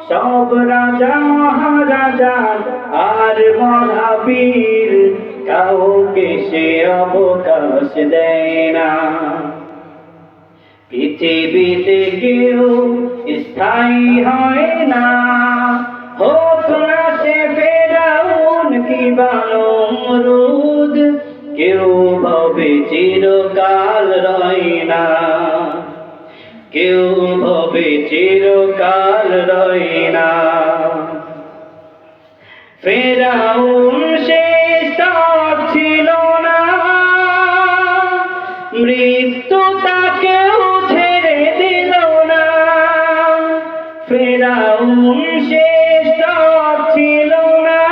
সব রাজা মহারাজা আর মহাবীর, কাউকে সে অবকাশ দেয় না। পৃথিবীতে কেউ স্থায়ী হয় না, হোক না সে ফেরাউন কিংবা নমরুদ, কেউ ভবে চিরকাল রয় না, কেউ ভবে চিরকাল রয় না। ফেরাউন শেষ তক ছিল না, মৃত্যু তাকেও ছেড়ে দিল না। ফেরাউন শেষ তক ছিল না,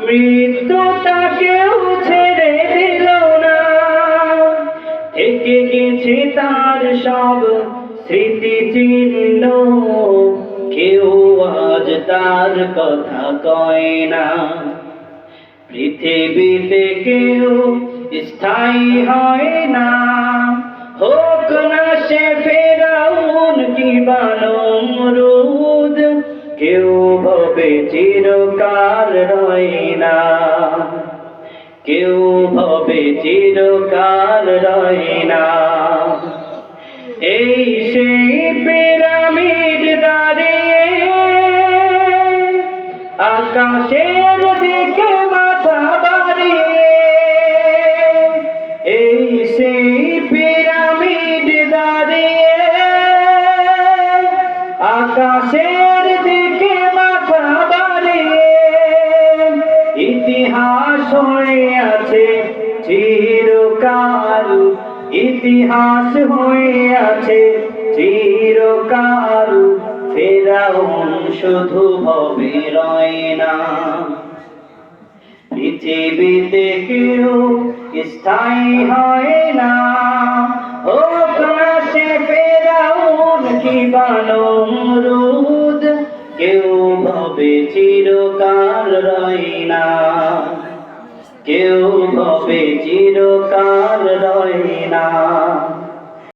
মৃত্যু তাকেও ছেড়ে দিল না। থেকে গেছে তার সব স্মৃতিচিহ্ন, কেউ আজ তার কথা কয় না। পৃথিবীতে কেউ স্থায়ী হয় না, হোক না সে ফেরাউন কিংবা নমরুদ, কেউ ভবে চিরকাল রয় না, কেউ ভবে চিরকাল রয় না। এই সেই পিরামিড দাঁড়িয়ে আকাশের দিকে মাথা বাড়িয়ে, এই সেই পিরামিড দাঁড়িয়ে আকাশের দিকে মাথা বাড়িয়ে, ইতিহাস হয়ে আছে চিরকাল, ইতিহাস হয়ে আছে চিরকাল। ফেরাউন শুধু ভবে রয় না, পৃথিবীতে কেউ স্থায়ী হয় না, হোক না সে ফেরাউন কিংবা নমরুদ, কেউ ভবে চিরকাল রয় না, কেউ ভবে চিরকাল রয় না।